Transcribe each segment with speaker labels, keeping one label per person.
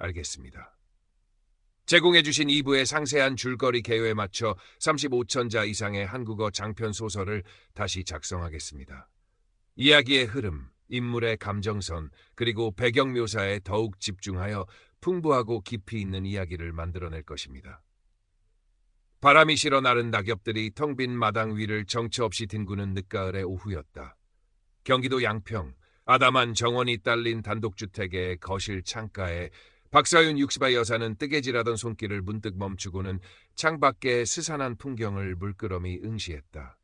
Speaker 1: 알겠습니다. 제공해주신 2부의 상세한 줄거리 개요에 맞춰 35천자 이상의 한국어 장편 소설을 다시 작성하겠습니다. 이야기의 흐름, 인물의 감정선, 그리고 배경 묘사에 더욱 집중하여 풍부하고 깊이 있는 이야기를 만들어낼 것입니다. 바람이 실어 나른 낙엽들이 텅 빈 마당 위를 정처 없이 뒹구는 늦가을의 오후였다. 경기도 양평, 아담한 정원이 딸린 단독주택의 거실 창가에 박서윤 60의 여사는 뜨개질하던 손길을 문득 멈추고는 창밖의 스산한 풍경을 물끄러미 응시했다.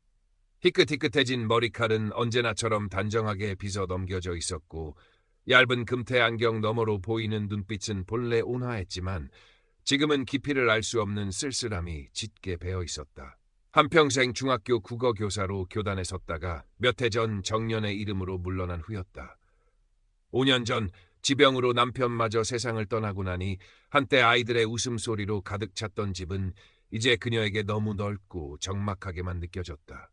Speaker 1: 희끗희끗해진 머리칼은 언제나처럼 단정하게 빗어 넘겨져 있었고 얇은 금태 안경 너머로 보이는 눈빛은 본래 온화했지만 지금은 깊이를 알 수 없는 쓸쓸함이 짙게 배어 있었다. 한평생 중학교 국어교사로 교단에 섰다가 몇 해 전 정년의 이름으로 물러난 후였다. 5년 전 지병으로 남편마저 세상을 떠나고 나니 한때 아이들의 웃음소리로 가득 찼던 집은 이제 그녀에게 너무 넓고 적막하게만 느껴졌다.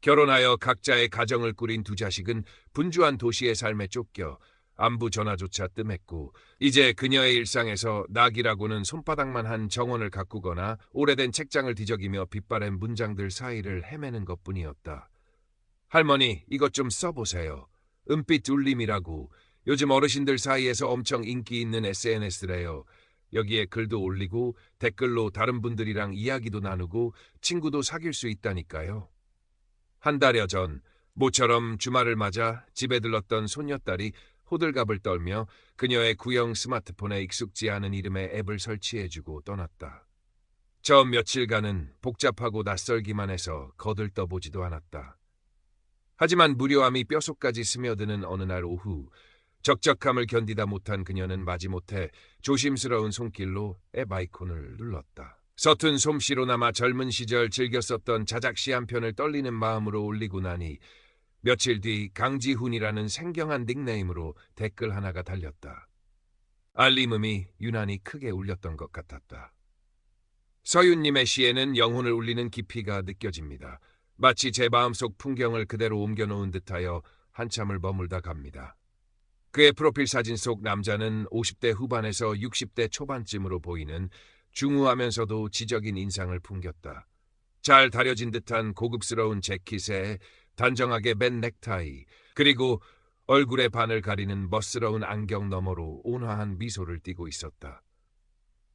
Speaker 1: 결혼하여 각자의 가정을 꾸린 두 자식은 분주한 도시의 삶에 쫓겨 안부 전화조차 뜸했고 이제 그녀의 일상에서 낙이라고는 손바닥만 한 정원을 가꾸거나 오래된 책장을 뒤적이며 빛바랜 문장들 사이를 헤매는 것뿐이었다. 할머니, 이것 좀 써보세요. 은빛 울림이라고. 요즘 어르신들 사이에서 엄청 인기 있는 SNS래요. 여기에 글도 올리고 댓글로 다른 분들이랑 이야기도 나누고 친구도 사귈 수 있다니까요. 한 달여 전 모처럼 주말을 맞아 집에 들렀던 손녀딸이 호들갑을 떨며 그녀의 구형 스마트폰에 익숙지 않은 이름의 앱을 설치해주고 떠났다. 저 며칠간은 복잡하고 낯설기만 해서 거들떠보지도 않았다. 하지만 무료함이 뼛속까지 스며드는 어느 날 오후 적적함을 견디다 못한 그녀는 마지못해 조심스러운 손길로 앱 아이콘을 눌렀다. 서툰 솜씨로나마 젊은 시절 즐겨 썼던 자작시 한 편을 떨리는 마음으로 올리고 나니 며칠 뒤 강지훈이라는 생경한 닉네임으로 댓글 하나가 달렸다. 알림음이 유난히 크게 울렸던 것 같았다. 서윤님의 시에는 영혼을 울리는 깊이가 느껴집니다. 마치 제 마음속 풍경을 그대로 옮겨놓은 듯하여 한참을 머물다 갑니다. 그의 프로필 사진 속 남자는 50대 후반에서 60대 초반쯤으로 보이는 중후하면서도 지적인 인상을 풍겼다. 잘 다려진 듯한 고급스러운 재킷에 단정하게 맨 넥타이, 그리고 얼굴의 반을 가리는 멋스러운 안경 너머로 온화한 미소를 띠고 있었다.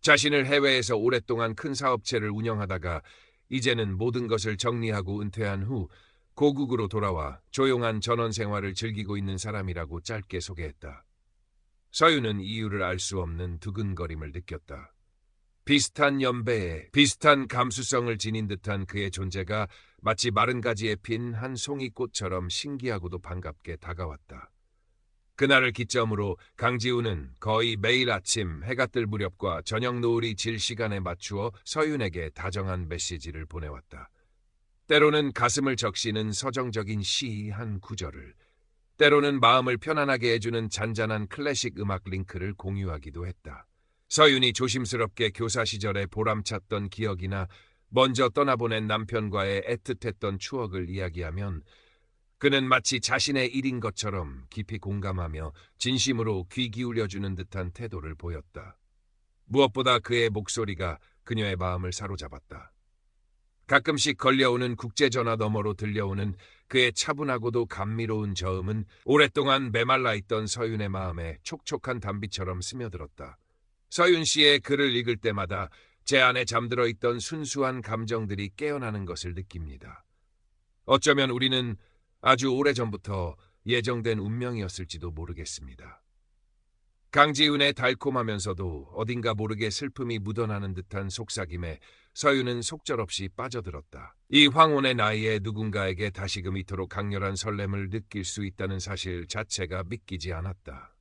Speaker 1: 자신을 해외에서 오랫동안 큰 사업체를 운영하다가 이제는 모든 것을 정리하고 은퇴한 후 고국으로 돌아와 조용한 전원 생활을 즐기고 있는 사람이라고 짧게 소개했다. 서윤은 이유를 알 수 없는 두근거림을 느꼈다. 비슷한 연배에 비슷한 감수성을 지닌 듯한 그의 존재가 마치 마른 가지에 핀 한 송이꽃처럼 신기하고도 반갑게 다가왔다. 그날을 기점으로 강지우는 거의 매일 아침 해가 뜰 무렵과 저녁 노을이 질 시간에 맞추어 서윤에게 다정한 메시지를 보내왔다. 때로는 가슴을 적시는 서정적인 시 한 구절을, 때로는 마음을 편안하게 해주는 잔잔한 클래식 음악 링크를 공유하기도 했다. 서윤이 조심스럽게 교사 시절에 보람찼던 기억이나 먼저 떠나보낸 남편과의 애틋했던 추억을 이야기하면 그는 마치 자신의 일인 것처럼 깊이 공감하며 진심으로 귀 기울여주는 듯한 태도를 보였다. 무엇보다 그의 목소리가 그녀의 마음을 사로잡았다. 가끔씩 걸려오는 국제전화 너머로 들려오는 그의 차분하고도 감미로운 저음은 오랫동안 메말라 있던 서윤의 마음에 촉촉한 단비처럼 스며들었다. 서윤 씨의 글을 읽을 때마다 제 안에 잠들어 있던 순수한 감정들이 깨어나는 것을 느낍니다. 어쩌면 우리는 아주 오래전부터 예정된 운명이었을지도 모르겠습니다. 강지훈의 달콤하면서도 어딘가 모르게 슬픔이 묻어나는 듯한 속삭임에 서윤은 속절없이 빠져들었다. 이 황혼의 나이에 누군가에게 다시금 이토록 강렬한 설렘을 느낄 수 있다는 사실 자체가 믿기지 않았다.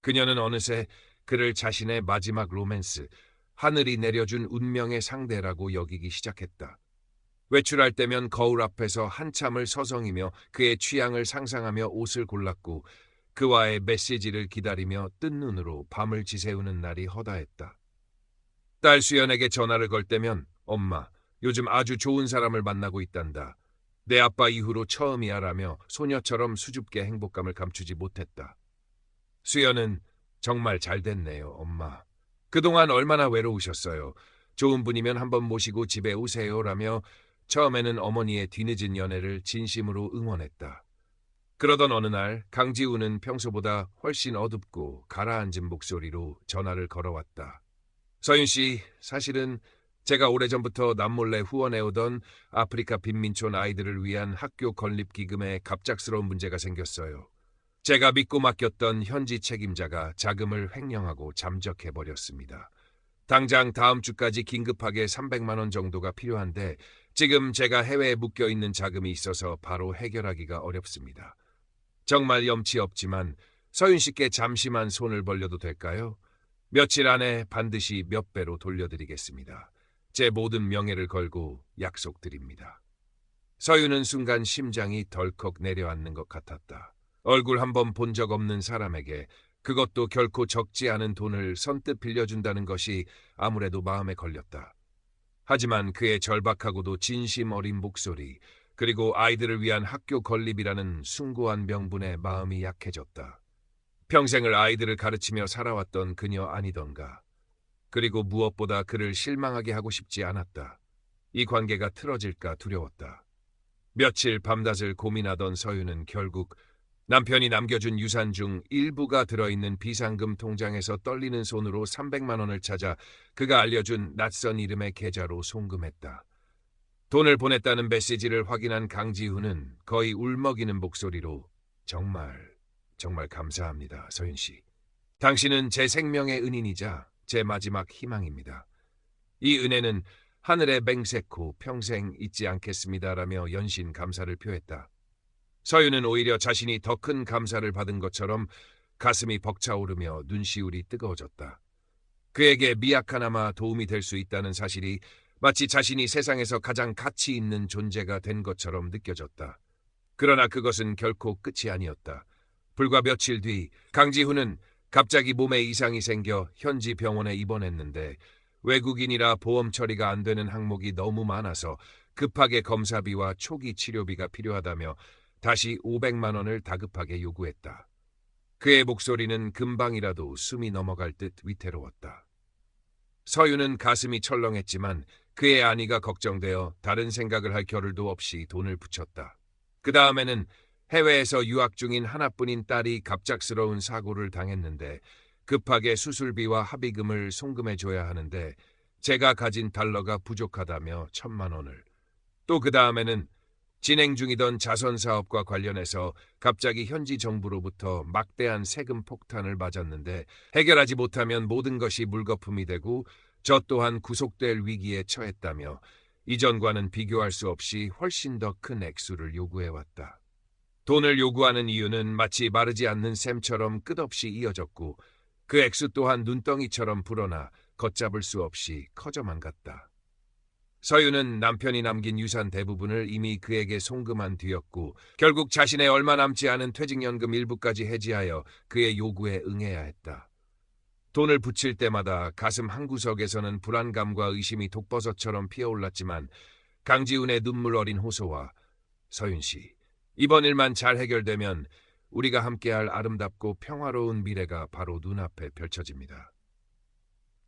Speaker 1: 그녀는 어느새 그를 자신의 마지막 로맨스, 하늘이 내려준 운명의 상대라고 여기기 시작했다. 외출할 때면 거울 앞에서 한참을 서성이며 그의 취향을 상상하며 옷을 골랐고 그와의 메시지를 기다리며 뜬 눈으로 밤을 지새우는 날이 허다했다. 딸 수연에게 전화를 걸 때면 엄마, 요즘 아주 좋은 사람을 만나고 있단다. 내 아빠 이후로 처음이야라며 소녀처럼 수줍게 행복감을 감추지 못했다. 수연은 정말 잘 됐네요, 엄마. 그동안 얼마나 외로우셨어요. 좋은 분이면 한번 모시고 집에 오세요라며 처음에는 어머니의 뒤늦은 연애를 진심으로 응원했다. 그러던 어느 날 강지우는 평소보다 훨씬 어둡고 가라앉은 목소리로 전화를 걸어왔다. 서윤 씨, 사실은 제가 오래전부터 남몰래 후원해오던 아프리카 빈민촌 아이들을 위한 학교 건립기금에 갑작스러운 문제가 생겼어요. 제가 믿고 맡겼던 현지 책임자가 자금을 횡령하고 잠적해버렸습니다. 당장 다음 주까지 긴급하게 300만 원 정도가 필요한데 지금 제가 해외에 묶여있는 자금이 있어서 바로 해결하기가 어렵습니다. 정말 염치 없지만 서윤 씨께 잠시만 손을 벌려도 될까요? 며칠 안에 반드시 몇 배로 돌려드리겠습니다. 제 모든 명예를 걸고 약속드립니다. 서윤은 순간 심장이 덜컥 내려앉는 것 같았다. 얼굴 한번 본 적 없는 사람에게 그것도 결코 적지 않은 돈을 선뜻 빌려준다는 것이 아무래도 마음에 걸렸다. 하지만 그의 절박하고도 진심 어린 목소리, 그리고 아이들을 위한 학교 건립이라는 숭고한 명분에 마음이 약해졌다. 평생을 아이들을 가르치며 살아왔던 그녀 아니던가. 그리고 무엇보다 그를 실망하게 하고 싶지 않았다. 이 관계가 틀어질까 두려웠다. 며칠 밤낮을 고민하던 서윤은 결국 남편이 남겨준 유산 중 일부가 들어있는 비상금 통장에서 떨리는 손으로 300만 원을 찾아 그가 알려준 낯선 이름의 계좌로 송금했다. 돈을 보냈다는 메시지를 확인한 강지훈은 거의 울먹이는 목소리로 정말 감사합니다, 서윤 씨. 당신은 제 생명의 은인이자 제 마지막 희망입니다. 이 은혜는 하늘에 맹세코 평생 잊지 않겠습니다라며 연신 감사를 표했다. 서윤은 오히려 자신이 더 큰 감사를 받은 것처럼 가슴이 벅차오르며 눈시울이 뜨거워졌다. 그에게 미약하나마 도움이 될 수 있다는 사실이 마치 자신이 세상에서 가장 가치 있는 존재가 된 것처럼 느껴졌다. 그러나 그것은 결코 끝이 아니었다. 불과 며칠 뒤 강지훈은 갑자기 몸에 이상이 생겨 현지 병원에 입원했는데 외국인이라 보험 처리가 안 되는 항목이 너무 많아서 급하게 검사비와 초기 치료비가 필요하다며 다시 500만 원을 다급하게 요구했다. 그의 목소리는 금방이라도 숨이 넘어갈 듯 위태로웠다. 서윤은 가슴이 철렁했지만 그의 안위가 걱정되어 다른 생각을 할 겨를도 없이 돈을 붙였다. 그 다음에는 해외에서 유학 중인 하나뿐인 딸이 갑작스러운 사고를 당했는데 급하게 수술비와 합의금을 송금해줘야 하는데 제가 가진 달러가 부족하다며 1,000만 원을. 또 그 다음에는 진행 중이던 자선사업과 관련해서 갑자기 현지 정부로부터 막대한 세금 폭탄을 맞았는데 해결하지 못하면 모든 것이 물거품이 되고 저 또한 구속될 위기에 처했다며 이전과는 비교할 수 없이 훨씬 더 큰 액수를 요구해왔다. 돈을 요구하는 이유는 마치 마르지 않는 샘처럼 끝없이 이어졌고 그 액수 또한 눈덩이처럼 불어나 걷잡을 수 없이 커져만 갔다. 서윤은 남편이 남긴 유산 대부분을 이미 그에게 송금한 뒤였고 결국 자신의 얼마 남지 않은 퇴직연금 일부까지 해지하여 그의 요구에 응해야 했다. 돈을 붙일 때마다 가슴 한구석에서는 불안감과 의심이 독버섯처럼 피어올랐지만 강지훈의 눈물 어린 호소와 서윤 씨, 이번 일만 잘 해결되면 우리가 함께할 아름답고 평화로운 미래가 바로 눈앞에 펼쳐집니다.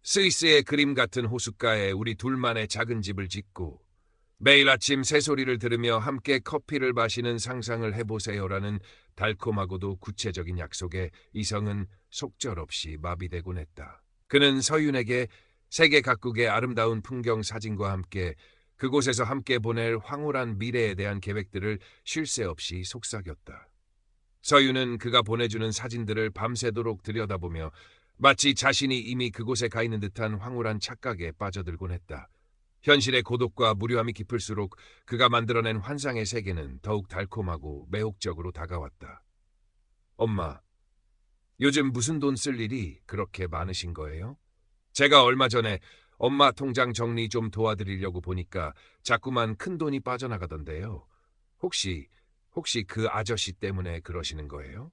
Speaker 1: 스위스의 그림 같은 호숫가에 우리 둘만의 작은 집을 짓고 매일 아침 새소리를 들으며 함께 커피를 마시는 상상을 해보세요라는 달콤하고도 구체적인 약속에 이성은 속절없이 마비되곤 했다. 그는 서윤에게 세계 각국의 아름다운 풍경 사진과 함께 그곳에서 함께 보낼 황홀한 미래에 대한 계획들을 쉴 새 없이 속삭였다. 서윤은 그가 보내주는 사진들을 밤새도록 들여다보며 마치 자신이 이미 그곳에 가 있는 듯한 황홀한 착각에 빠져들곤 했다. 현실의 고독과 무료함이 깊을수록 그가 만들어낸 환상의 세계는 더욱 달콤하고 매혹적으로 다가왔다. 엄마, 요즘 무슨 돈 쓸 일이 그렇게 많으신 거예요? 제가 얼마 전에 엄마 통장 정리 좀 도와드리려고 보니까 자꾸만 큰 돈이 빠져나가던데요. 혹시 그 아저씨 때문에 그러시는 거예요?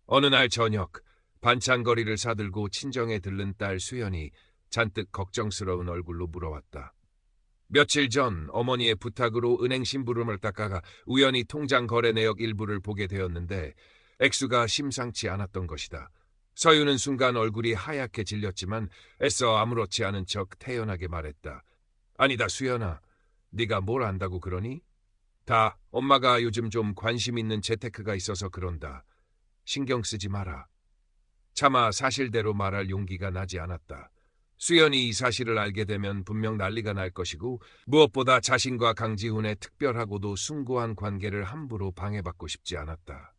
Speaker 1: 어느 날 저녁 반찬거리를 사들고 친정에 들른 딸 수연이 잔뜩 걱정스러운 얼굴로 물어왔다. 며칠 전 어머니의 부탁으로 은행 심부름을 닦아가 우연히 통장 거래 내역 일부를 보게 되었는데 액수가 심상치 않았던 것이다. 서유는 순간 얼굴이 하얗게 질렸지만 애써 아무렇지 않은 척 태연하게 말했다. 아니다, 수연아. 네가 뭘 안다고 그러니? 다 엄마가 요즘 좀 관심 있는 재테크가 있어서 그런다. 신경 쓰지 마라. 차마 사실대로 말할 용기가 나지 않았다. 수연이 이 사실을 알게 되면 분명 난리가 날 것이고 무엇보다 자신과 강지훈의 특별하고도 숭고한 관계를 함부로 방해받고 싶지 않았다.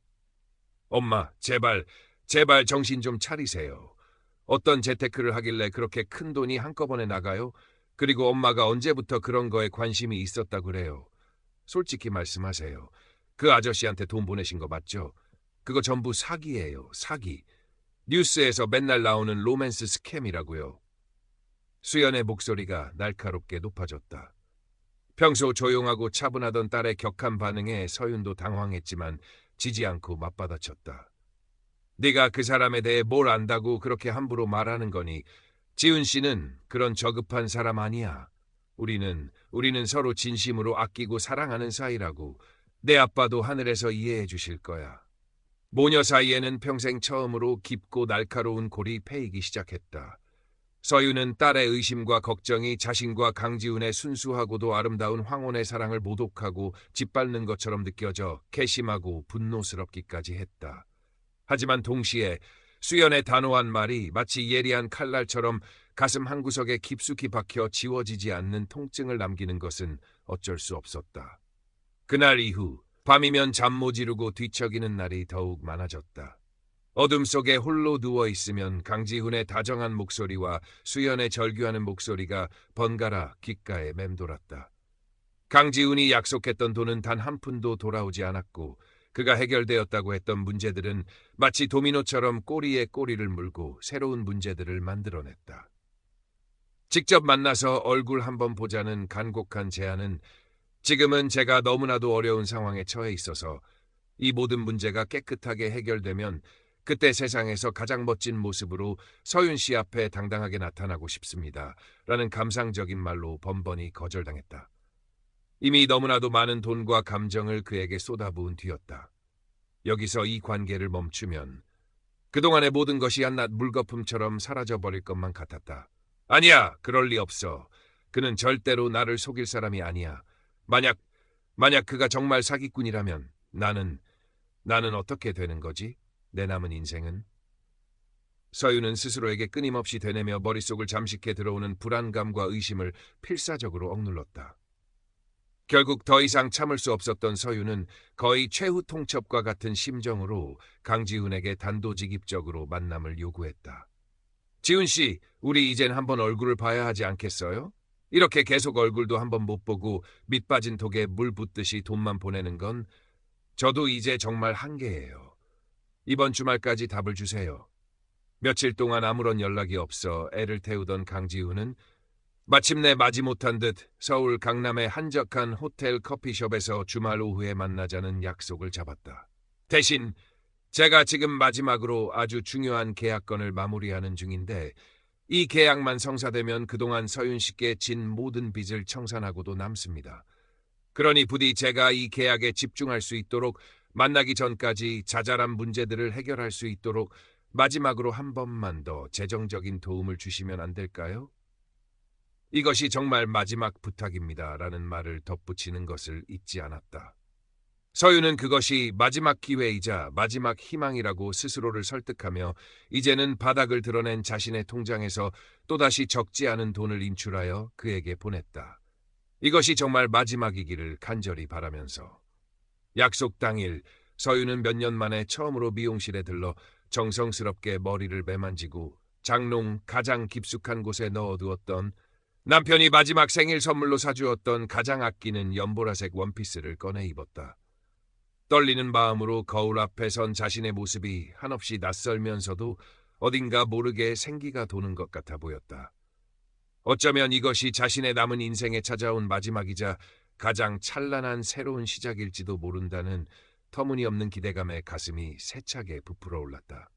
Speaker 1: 엄마, 제발 정신 좀 차리세요. 어떤 재테크를 하길래 그렇게 큰 돈이 한꺼번에 나가요? 그리고 엄마가 언제부터 그런 거에 관심이 있었다 그래요? 솔직히 말씀하세요. 그 아저씨한테 돈 보내신 거 맞죠? 그거 전부 사기예요, 사기. 뉴스에서 맨날 나오는 로맨스 스캠이라고요. 수연의 목소리가 날카롭게 높아졌다. 평소 조용하고 차분하던 딸의 격한 반응에 서윤도 당황했지만 지지 않고 맞받아쳤다. 네가 그 사람에 대해 뭘 안다고 그렇게 함부로 말하는 거니? 지훈 씨는 그런 저급한 사람 아니야. 우리는 서로 진심으로 아끼고 사랑하는 사이라고. 내 아빠도 하늘에서 이해해 주실 거야. 모녀 사이에는 평생 처음으로 깊고 날카로운 골이 패이기 시작했다. 서유는 딸의 의심과 걱정이 자신과 강지훈의 순수하고도 아름다운 황혼의 사랑을 모독하고 짓밟는 것처럼 느껴져 괘씸하고 분노스럽기까지 했다. 하지만 동시에 수연의 단호한 말이 마치 예리한 칼날처럼 가슴 한구석에 깊숙이 박혀 지워지지 않는 통증을 남기는 것은 어쩔 수 없었다. 그날 이후 밤이면 잠 못 이루고 뒤척이는 날이 더욱 많아졌다. 어둠 속에 홀로 누워있으면 강지훈의 다정한 목소리와 수연의 절규하는 목소리가 번갈아 귓가에 맴돌았다. 강지훈이 약속했던 돈은 단 한 푼도 돌아오지 않았고 그가 해결되었다고 했던 문제들은 마치 도미노처럼 꼬리에 꼬리를 물고 새로운 문제들을 만들어냈다. 직접 만나서 얼굴 한번 보자는 간곡한 제안은 지금은 제가 너무나도 어려운 상황에 처해 있어서 이 모든 문제가 깨끗하게 해결되면 그때 세상에서 가장 멋진 모습으로 서윤 씨 앞에 당당하게 나타나고 싶습니다. 라는 감상적인 말로 번번이 거절당했다. 이미 너무나도 많은 돈과 감정을 그에게 쏟아부은 뒤였다. 여기서 이 관계를 멈추면 그동안의 모든 것이 한낱 물거품처럼 사라져버릴 것만 같았다. 아니야, 그럴 리 없어. 그는 절대로 나를 속일 사람이 아니야. 만약 그가 정말 사기꾼이라면 나는 어떻게 되는 거지? 내 남은 인생은? 서유는 스스로에게 끊임없이 되뇌며 머릿속을 잠식해 들어오는 불안감과 의심을 필사적으로 억눌렀다. 결국 더 이상 참을 수 없었던 서유는 거의 최후 통첩과 같은 심정으로 강지훈에게 단도직입적으로 만남을 요구했다. 지훈 씨, 우리 이젠 한번 얼굴을 봐야 하지 않겠어요? 이렇게 계속 얼굴도 한번 못 보고 밑 빠진 독에 물 붓듯이 돈만 보내는 건 저도 이제 정말 한계예요. 이번 주말까지 답을 주세요. 며칠 동안 아무런 연락이 없어 애를 태우던 강지훈은 마침내 마지못한 듯 서울 강남의 한적한 호텔 커피숍에서 주말 오후에 만나자는 약속을 잡았다. 대신 제가 지금 마지막으로 아주 중요한 계약건을 마무리하는 중인데 이 계약만 성사되면 그동안 서윤 씨께 진 모든 빚을 청산하고도 남습니다. 그러니 부디 제가 이 계약에 집중할 수 있도록 만나기 전까지 자잘한 문제들을 해결할 수 있도록 마지막으로 한 번만 더 재정적인 도움을 주시면 안 될까요? 이것이 정말 마지막 부탁입니다. 라는 말을 덧붙이는 것을 잊지 않았다. 서유는 그것이 마지막 기회이자 마지막 희망이라고 스스로를 설득하며 이제는 바닥을 드러낸 자신의 통장에서 또다시 적지 않은 돈을 인출하여 그에게 보냈다. 이것이 정말 마지막이기를 간절히 바라면서. 약속 당일 서유는 몇 년 만에 처음으로 미용실에 들러 정성스럽게 머리를 매만지고 장롱 가장 깊숙한 곳에 넣어두었던 남편이 마지막 생일 선물로 사주었던 가장 아끼는 연보라색 원피스를 꺼내 입었다. 떨리는 마음으로 거울 앞에 선 자신의 모습이 한없이 낯설면서도 어딘가 모르게 생기가 도는 것 같아 보였다. 어쩌면 이것이 자신의 남은 인생에 찾아온 마지막이자 가장 찬란한 새로운 시작일지도 모른다는 터무니없는 기대감에 가슴이 세차게 부풀어 올랐다.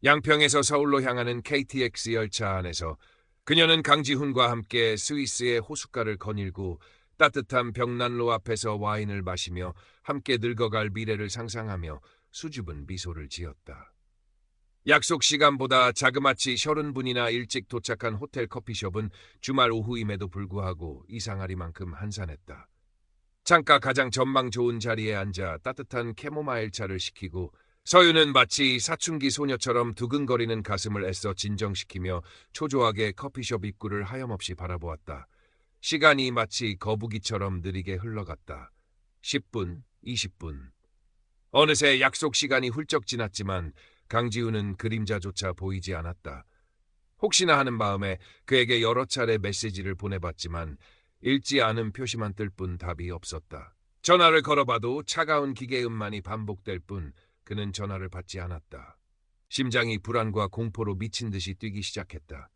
Speaker 1: 양평에서 서울로 향하는 KTX 열차 안에서 그녀는 강지훈과 함께 스위스의 호숫가를 거닐고 따뜻한 벽난로 앞에서 와인을 마시며 함께 늙어갈 미래를 상상하며 수줍은 미소를 지었다. 약속 시간보다 자그마치 30분이나 일찍 도착한 호텔 커피숍은 주말 오후임에도 불구하고 이상하리만큼 한산했다. 창가 가장 전망 좋은 자리에 앉아 따뜻한 캐모마일 차를 시키고 서윤은 마치 사춘기 소녀처럼 두근거리는 가슴을 애써 진정시키며 초조하게 커피숍 입구를 하염없이 바라보았다. 시간이 마치 거북이처럼 느리게 흘러갔다. 10분, 20분. 어느새 약속 시간이 훌쩍 지났지만 강지훈은 그림자조차 보이지 않았다. 혹시나 하는 마음에 그에게 여러 차례 메시지를 보내봤지만 읽지 않은 표시만 뜰 뿐 답이 없었다. 전화를 걸어봐도 차가운 기계음만이 반복될 뿐 그는 전화를 받지 않았다. 심장이 불안과 공포로 미친 듯이 뛰기 시작했다.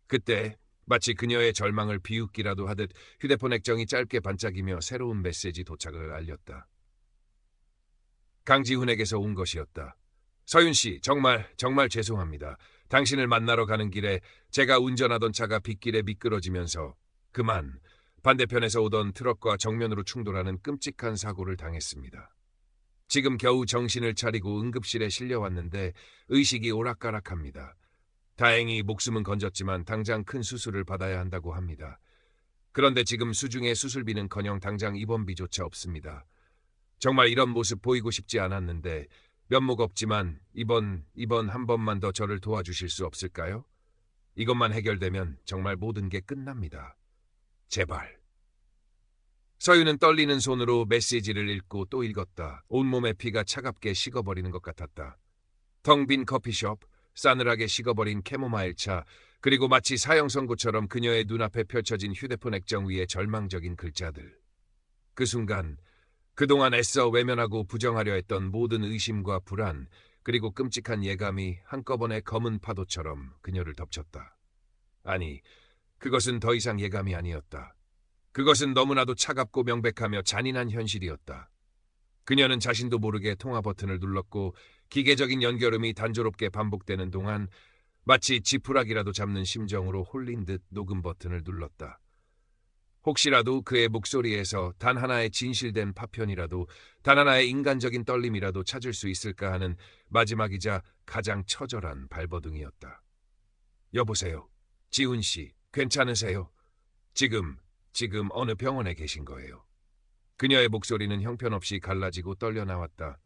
Speaker 1: 그때 마치 그녀의 절망을 비웃기라도 하듯 휴대폰 액정이 짧게 반짝이며 새로운 메시지 도착을 알렸다. 강지훈에게서 온 것이었다. 서윤 씨, 정말 죄송합니다. 당신을 만나러 가는 길에 제가 운전하던 차가 빗길에 미끄러지면서 그만 반대편에서 오던 트럭과 정면으로 충돌하는 끔찍한 사고를 당했습니다. 지금 겨우 정신을 차리고 응급실에 실려왔는데 의식이 오락가락합니다. 다행히 목숨은 건졌지만 당장 큰 수술을 받아야 한다고 합니다. 그런데 지금 수중에 수술비는커녕 당장 입원비조차 없습니다. 정말 이런 모습 보이고 싶지 않았는데 면목 없지만 이번 한 번만 더 저를 도와주실 수 없을까요? 이것만 해결되면 정말 모든 게 끝납니다. 제발. 서윤은 떨리는 손으로 메시지를 읽고 또 읽었다. 온몸의 피가 차갑게 식어버리는 것 같았다. 텅 빈 커피숍, 싸늘하게 식어버린 캐모마일 차, 그리고 마치 사형 선고처럼 그녀의 눈앞에 펼쳐진 휴대폰 액정 위에 절망적인 글자들. 그 순간 그동안 애써 외면하고 부정하려 했던 모든 의심과 불안, 그리고 끔찍한 예감이 한꺼번에 검은 파도처럼 그녀를 덮쳤다. 아니, 그것은 더 이상 예감이 아니었다. 그것은 너무나도 차갑고 명백하며 잔인한 현실이었다. 그녀는 자신도 모르게 통화 버튼을 눌렀고 기계적인 연결음이 단조롭게 반복되는 동안 마치 지푸라기라도 잡는 심정으로 홀린 듯 녹음 버튼을 눌렀다. 혹시라도 그의 목소리에서 단 하나의 진실된 파편이라도, 단 하나의 인간적인 떨림이라도 찾을 수 있을까 하는 마지막이자 가장 처절한 발버둥이었다. 여보세요. 지훈 씨, 괜찮으세요? 지금 어느 병원에 계신 거예요? 그녀의 목소리는 형편없이 갈라지고 떨려 나왔다.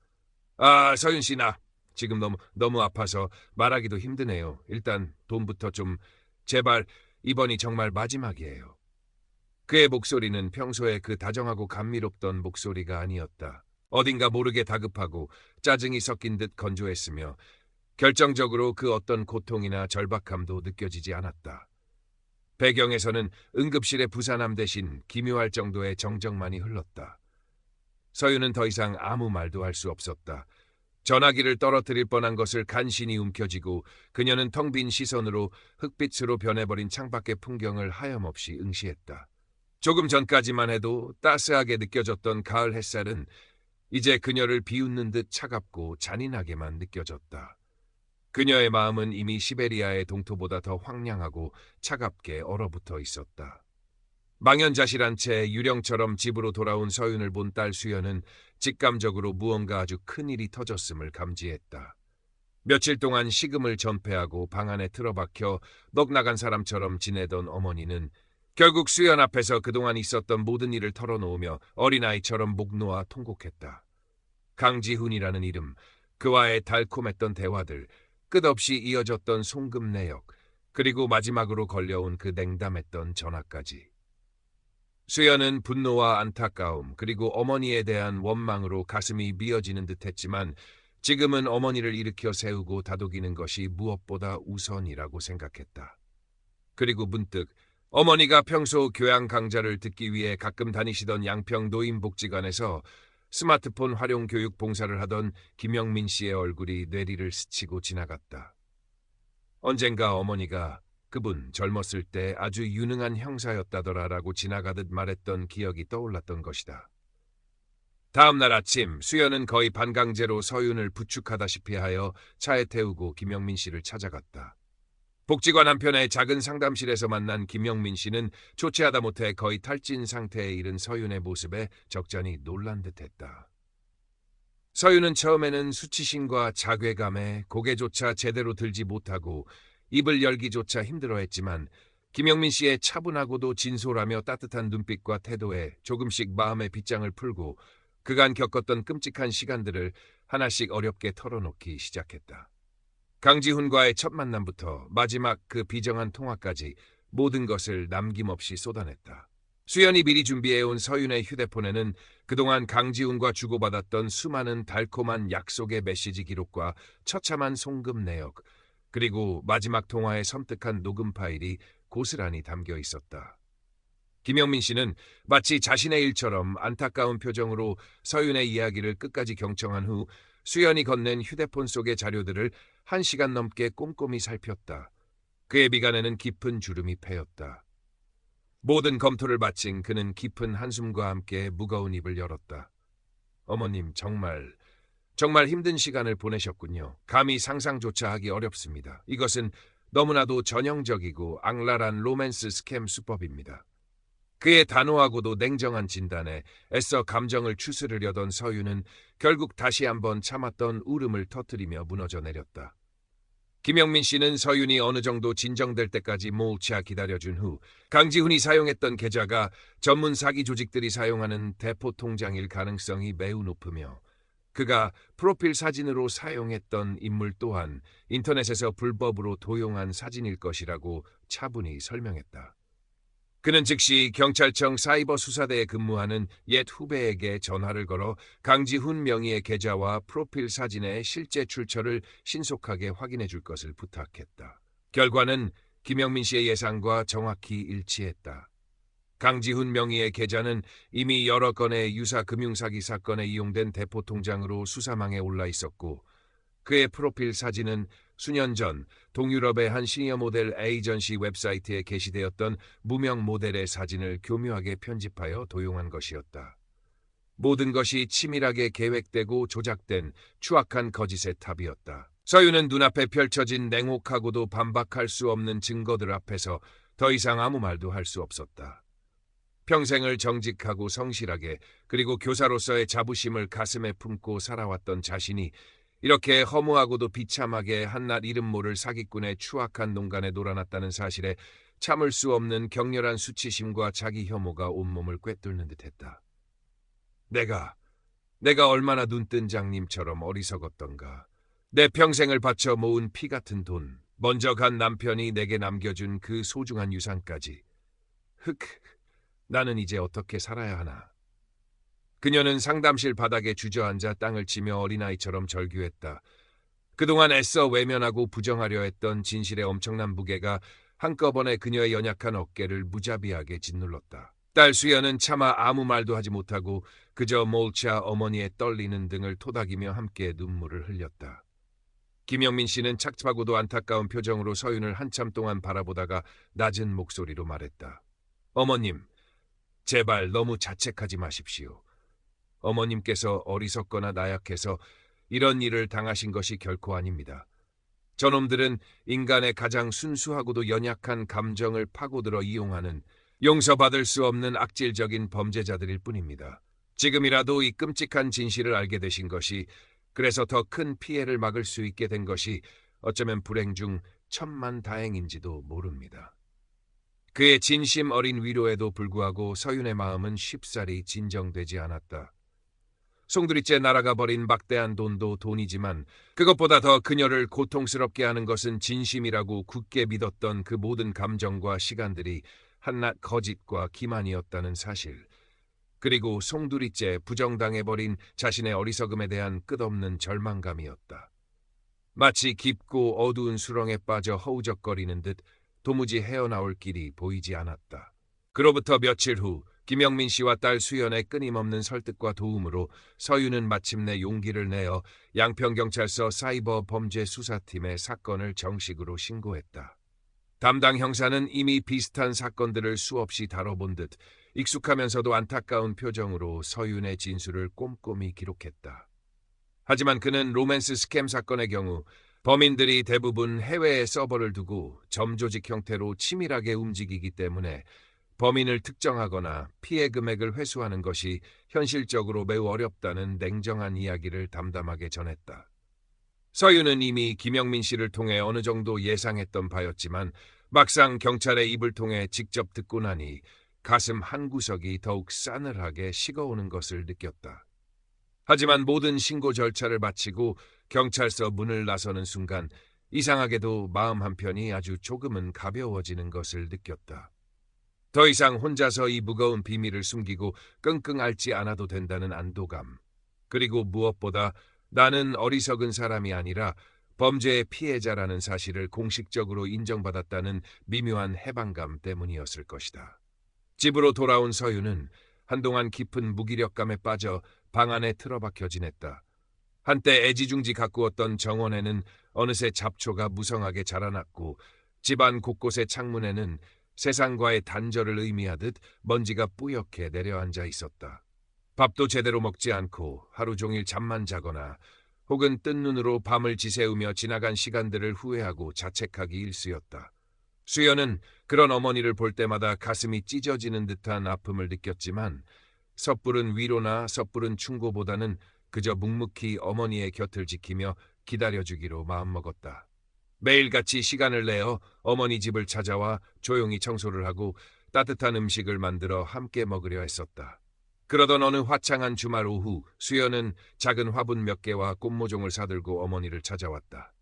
Speaker 1: 아, 서윤 씨, 나 지금 너무 아파서 말하기도 힘드네요. 일단 돈부터 좀, 제발, 이번이 정말 마지막이에요. 그의 목소리는 평소에 그 다정하고 감미롭던 목소리가 아니었다. 어딘가 모르게 다급하고 짜증이 섞인 듯 건조했으며 결정적으로 그 어떤 고통이나 절박함도 느껴지지 않았다. 배경에서는 응급실의 부산함 대신 기묘할 정도의 정적만이 흘렀다. 서윤은 더 이상 아무 말도 할 수 없었다. 전화기를 떨어뜨릴 뻔한 것을 간신히 움켜쥐고 그녀는 텅 빈 시선으로 흙빛으로 변해버린 창밖의 풍경을 하염없이 응시했다. 조금 전까지만 해도 따스하게 느껴졌던 가을 햇살은 이제 그녀를 비웃는 듯 차갑고 잔인하게만 느껴졌다. 그녀의 마음은 이미 시베리아의 동토보다 더 황량하고 차갑게 얼어붙어 있었다. 망연자실한 채 유령처럼 집으로 돌아온 서윤을 본 딸 수연은 직감적으로 무언가 아주 큰일이 터졌음을 감지했다. 며칠 동안 식음을 전폐하고 방 안에 틀어박혀 넋나간 사람처럼 지내던 어머니는 결국 수연 앞에서 그동안 있었던 모든 일을 털어놓으며 어린아이처럼 목 놓아 통곡했다. 강지훈이라는 이름, 그와의 달콤했던 대화들, 끝없이 이어졌던 송금내역, 그리고 마지막으로 걸려온 그 냉담했던 전화까지. 수연은 분노와 안타까움, 그리고 어머니에 대한 원망으로 가슴이 미어지는 듯했지만 지금은 어머니를 일으켜 세우고 다독이는 것이 무엇보다 우선이라고 생각했다. 그리고 문득 어머니가 평소 교양 강좌를 듣기 위해 가끔 다니시던 양평 노인복지관에서 스마트폰 활용 교육 봉사를 하던 김영민 씨의 얼굴이 뇌리를 스치고 지나갔다. 언젠가 어머니가 그분 젊었을 때 아주 유능한 형사였다더라라고 지나가듯 말했던 기억이 떠올랐던 것이다. 다음 날 아침 수연은 거의 반강제로 서윤을 부축하다시피 하여 차에 태우고 김영민 씨를 찾아갔다. 복지관 한편의 작은 상담실에서 만난 김영민 씨는 조치하다 못해 거의 탈진 상태에 이른 서윤의 모습에 적잖이 놀란 듯했다. 서윤은 처음에는 수치심과 자괴감에 고개조차 제대로 들지 못하고 입을 열기조차 힘들어했지만 김영민 씨의 차분하고도 진솔하며 따뜻한 눈빛과 태도에 조금씩 마음의 빗장을 풀고 그간 겪었던 끔찍한 시간들을 하나씩 어렵게 털어놓기 시작했다. 강지훈과의 첫 만남부터 마지막 그 비정한 통화까지 모든 것을 남김없이 쏟아냈다. 수연이 미리 준비해온 서윤의 휴대폰에는 그동안 강지훈과 주고받았던 수많은 달콤한 약속의 메시지 기록과 처참한 송금 내역, 그리고 마지막 통화의 섬뜩한 녹음 파일이 고스란히 담겨 있었다. 김영민 씨는 마치 자신의 일처럼 안타까운 표정으로 서윤의 이야기를 끝까지 경청한 후 수연이 건넨 휴대폰 속의 자료들을 1시간 넘게 꼼꼼히 살폈다. 그의 미간에는 깊은 주름이 패였다. 모든 검토를 마친 그는 깊은 한숨과 함께 무거운 입을 열었다. 어머님, 정말 힘든 시간을 보내셨군요. 감히 상상조차 하기 어렵습니다. 이것은 너무나도 전형적이고 악랄한 로맨스 스캠 수법입니다. 그의 단호하고도 냉정한 진단에 애써 감정을 추스르려던 서윤은 결국 다시 한번 참았던 울음을 터뜨리며 무너져 내렸다. 김영민 씨는 서윤이 어느 정도 진정될 때까지 몰차 기다려준 후 강지훈이 사용했던 계좌가 전문 사기 조직들이 사용하는 대포 통장일 가능성이 매우 높으며 그가 프로필 사진으로 사용했던 인물 또한 인터넷에서 불법으로 도용한 사진일 것이라고 차분히 설명했다. 그는 즉시 경찰청 사이버 수사대에 근무하는 옛 후배에게 전화를 걸어 강지훈 명의의 계좌와 프로필 사진의 실제 출처를 신속하게 확인해 줄 것을 부탁했다. 결과는 김영민 씨의 예상과 정확히 일치했다. 강지훈 명의의 계좌는 이미 여러 건의 유사 금융사기 사건에 이용된 대포 통장으로 수사망에 올라 있었고 그의 프로필 사진은 수년 전 동유럽의 한 시니어 모델 에이전시 웹사이트에 게시되었던 무명 모델의 사진을 교묘하게 편집하여 도용한 것이었다. 모든 것이 치밀하게 계획되고 조작된 추악한 거짓의 탑이었다. 서윤은 눈앞에 펼쳐진 냉혹하고도 반박할 수 없는 증거들 앞에서 더 이상 아무 말도 할 수 없었다. 평생을 정직하고 성실하게 그리고 교사로서의 자부심을 가슴에 품고 살아왔던 자신이 이렇게 허무하고도 비참하게 한낱 이름 모를 사기꾼의 추악한 농간에 놀아났다는 사실에 참을 수 없는 격렬한 수치심과 자기 혐오가 온몸을 꿰뚫는 듯했다. 내가 얼마나 눈뜬 장님처럼 어리석었던가. 내 평생을 바쳐 모은 피 같은 돈, 먼저 간 남편이 내게 남겨준 그 소중한 유산까지. 나는 이제 어떻게 살아야 하나. 그녀는 상담실 바닥에 주저앉아 땅을 치며 어린아이처럼 절규했다. 그동안 애써 외면하고 부정하려 했던 진실의 엄청난 무게가 한꺼번에 그녀의 연약한 어깨를 무자비하게 짓눌렀다. 딸 수연은 차마 아무 말도 하지 못하고 그저 몰차 어머니의 떨리는 등을 토닥이며 함께 눈물을 흘렸다. 김영민 씨는 착잡하고도 안타까운 표정으로 서윤을 한참 동안 바라보다가 낮은 목소리로 말했다. 어머님, 제발 너무 자책하지 마십시오. 어머님께서 어리석거나 나약해서 이런 일을 당하신 것이 결코 아닙니다. 저놈들은 인간의 가장 순수하고도 연약한 감정을 파고들어 이용하는 용서받을 수 없는 악질적인 범죄자들일 뿐입니다. 지금이라도 이 끔찍한 진실을 알게 되신 것이, 그래서 더 큰 피해를 막을 수 있게 된 것이 어쩌면 불행 중 천만다행인지도 모릅니다. 그의 진심 어린 위로에도 불구하고 서윤의 마음은 쉽사리 진정되지 않았다. 송두리째 날아가 버린 막대한 돈도 돈이지만 그것보다 더 그녀를 고통스럽게 하는 것은 진심이라고 굳게 믿었던 그 모든 감정과 시간들이 한낱 거짓과 기만이었다는 사실, 그리고 송두리째 부정당해버린 자신의 어리석음에 대한 끝없는 절망감이었다. 마치 깊고 어두운 수렁에 빠져 허우적거리는 듯 도무지 헤어나올 길이 보이지 않았다. 그로부터 며칠 후 김영민 씨와 딸 수연의 끊임없는 설득과 도움으로 서윤은 마침내 용기를 내어 양평경찰서 사이버 범죄 수사팀에 사건을 정식으로 신고했다. 담당 형사는 이미 비슷한 사건들을 수없이 다뤄본 듯 익숙하면서도 안타까운 표정으로 서윤의 진술을 꼼꼼히 기록했다. 하지만 그는 로맨스 스캠 사건의 경우 범인들이 대부분 해외에 서버를 두고 점조직 형태로 치밀하게 움직이기 때문에 범인을 특정하거나 피해 금액을 회수하는 것이 현실적으로 매우 어렵다는 냉정한 이야기를 담담하게 전했다. 서윤은 이미 김영민 씨를 통해 어느 정도 예상했던 바였지만 막상 경찰의 입을 통해 직접 듣고 나니 가슴 한구석이 더욱 싸늘하게 식어오는 것을 느꼈다. 하지만 모든 신고 절차를 마치고 경찰서 문을 나서는 순간 이상하게도 마음 한편이 아주 조금은 가벼워지는 것을 느꼈다. 더 이상 혼자서 이 무거운 비밀을 숨기고 끙끙 앓지 않아도 된다는 안도감. 그리고 무엇보다 나는 어리석은 사람이 아니라 범죄의 피해자라는 사실을 공식적으로 인정받았다는 미묘한 해방감 때문이었을 것이다. 집으로 돌아온 서윤은 한동안 깊은 무기력감에 빠져 방 안에 틀어박혀 지냈다. 한때 애지중지 가꾸었던 정원에는 어느새 잡초가 무성하게 자라났고 집안 곳곳의 창문에는 세상과의 단절을 의미하듯 먼지가 뿌옇게 내려앉아 있었다. 밥도 제대로 먹지 않고 하루 종일 잠만 자거나 혹은 뜬 눈으로 밤을 지새우며 지나간 시간들을 후회하고 자책하기 일쑤였다. 수연은 그런 어머니를 볼 때마다 가슴이 찢어지는 듯한 아픔을 느꼈지만 섣부른 위로나 섣부른 충고보다는 그저 묵묵히 어머니의 곁을 지키며 기다려주기로 마음먹었다. 매일같이 시간을 내어 어머니 집을 찾아와 조용히 청소를 하고 따뜻한 음식을 만들어 함께 먹으려 했었다. 그러던 어느 화창한 주말 오후 수연은 작은 화분 몇 개와 꽃모종을 사들고 어머니를 찾아왔다.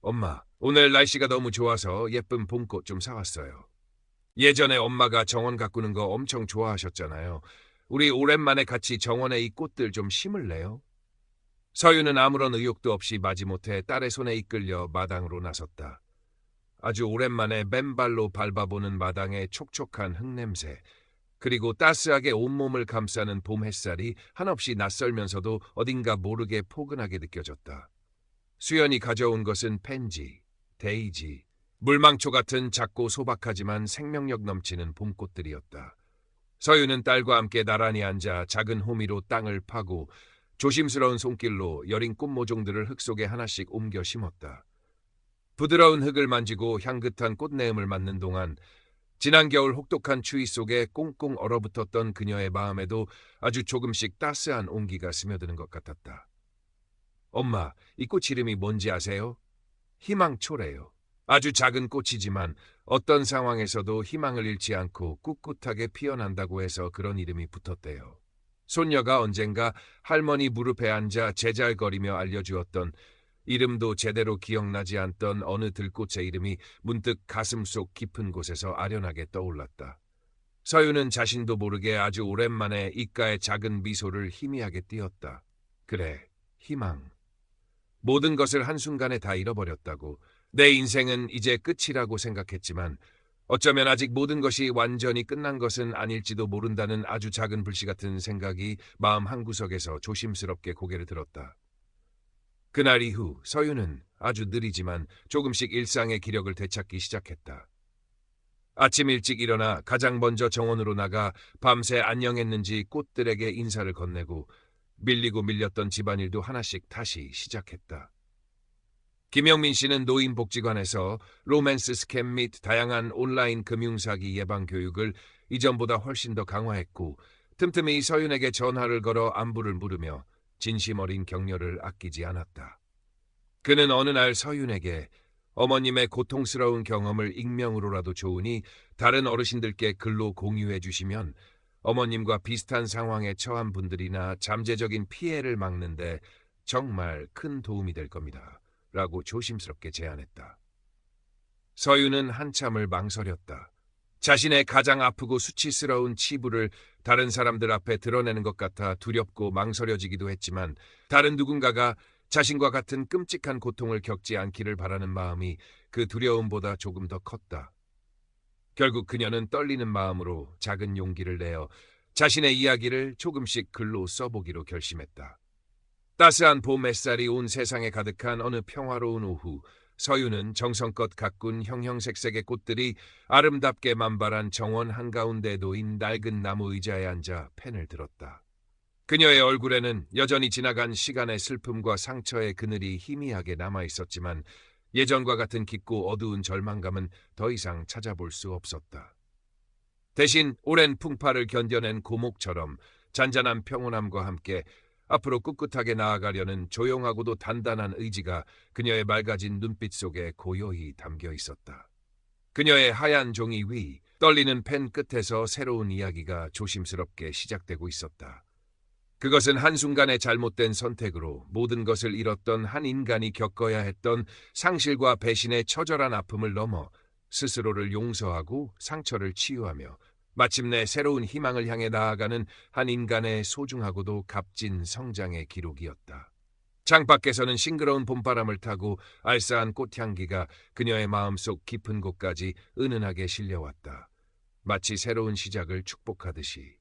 Speaker 1: 엄마, 오늘 날씨가 너무 좋아서 예쁜 봄꽃 좀 사왔어요. 예전에 엄마가 정원 가꾸는 거 엄청 좋아하셨잖아요. 우리 오랜만에 같이 정원에 이 꽃들 좀 심을래요? 서윤은 아무런 의욕도 없이 마지못해 딸의 손에 이끌려 마당으로 나섰다. 아주 오랜만에 맨발로 밟아보는 마당의 촉촉한 흙냄새, 그리고 따스하게 온몸을 감싸는 봄 햇살이 한없이 낯설면서도 어딘가 모르게 포근하게 느껴졌다. 수연이 가져온 것은 펜지, 데이지, 물망초 같은 작고 소박하지만 생명력 넘치는 봄꽃들이었다. 서윤은 딸과 함께 나란히 앉아 작은 호미로 땅을 파고 조심스러운 손길로 여린 꽃모종들을 흙 속에 하나씩 옮겨 심었다. 부드러운 흙을 만지고 향긋한 꽃내음을 맡는 동안 지난 겨울 혹독한 추위 속에 꽁꽁 얼어붙었던 그녀의 마음에도 아주 조금씩 따스한 온기가 스며드는 것 같았다. 엄마, 이 꽃 이름이 뭔지 아세요? 희망초래요. 아주 작은 꽃이지만 어떤 상황에서도 희망을 잃지 않고 꿋꿋하게 피어난다고 해서 그런 이름이 붙었대요. 손녀가 언젠가 할머니 무릎에 앉아 제잘거리며 알려주었던, 이름도 제대로 기억나지 않던 어느 들꽃의 이름이 문득 가슴속 깊은 곳에서 아련하게 떠올랐다. 서윤은 자신도 모르게 아주 오랜만에 입가에 작은 미소를 희미하게 띄었다. 그래, 희망. 모든 것을 한순간에 다 잃어버렸다고. 내 인생은 이제 끝이라고 생각했지만 어쩌면 아직 모든 것이 완전히 끝난 것은 아닐지도 모른다는 아주 작은 불씨 같은 생각이 마음 한구석에서 조심스럽게 고개를 들었다. 그날 이후 서윤은 아주 느리지만 조금씩 일상의 기력을 되찾기 시작했다. 아침 일찍 일어나 가장 먼저 정원으로 나가 밤새 안녕했는지 꽃들에게 인사를 건네고 밀리고 밀렸던 집안일도 하나씩 다시 시작했다. 김영민 씨는 노인복지관에서 로맨스 스캠 및 다양한 온라인 금융사기 예방 교육을 이전보다 훨씬 더 강화했고 틈틈이 서윤에게 전화를 걸어 안부를 물으며 진심 어린 격려를 아끼지 않았다. 그는 어느 날 서윤에게 어머님의 고통스러운 경험을 익명으로라도 좋으니 다른 어르신들께 글로 공유해 주시면 어머님과 비슷한 상황에 처한 분들이나 잠재적인 피해를 막는데 정말 큰 도움이 될 겁니다. 라고 조심스럽게 제안했다. 서윤은 한참을 망설였다. 자신의 가장 아프고 수치스러운 치부를 다른 사람들 앞에 드러내는 것 같아 두렵고 망설여지기도 했지만 다른 누군가가 자신과 같은 끔찍한 고통을 겪지 않기를 바라는 마음이 그 두려움보다 조금 더 컸다. 결국 그녀는 떨리는 마음으로 작은 용기를 내어 자신의 이야기를 조금씩 글로 써보기로 결심했다. 따스한 봄 햇살이 온 세상에 가득한 어느 평화로운 오후, 서윤은 정성껏 가꾼 형형색색의 꽃들이 아름답게 만발한 정원 한가운데 놓인 낡은 나무 의자에 앉아 펜을 들었다. 그녀의 얼굴에는 여전히 지나간 시간의 슬픔과 상처의 그늘이 희미하게 남아있었지만 예전과 같은 깊고 어두운 절망감은 더 이상 찾아볼 수 없었다. 대신 오랜 풍파를 견뎌낸 고목처럼 잔잔한 평온함과 함께 앞으로 꿋꿋하게 나아가려는 조용하고도 단단한 의지가 그녀의 맑아진 눈빛 속에 고요히 담겨 있었다. 그녀의 하얀 종이 위 떨리는 펜 끝에서 새로운 이야기가 조심스럽게 시작되고 있었다. 그것은 한순간의 잘못된 선택으로 모든 것을 잃었던 한 인간이 겪어야 했던 상실과 배신의 처절한 아픔을 넘어 스스로를 용서하고 상처를 치유하며 마침내 새로운 희망을 향해 나아가는 한 인간의 소중하고도 값진 성장의 기록이었다. 창밖에서는 싱그러운 봄바람을 타고 알싸한 꽃향기가 그녀의 마음속 깊은 곳까지 은은하게 실려왔다. 마치 새로운 시작을 축복하듯이.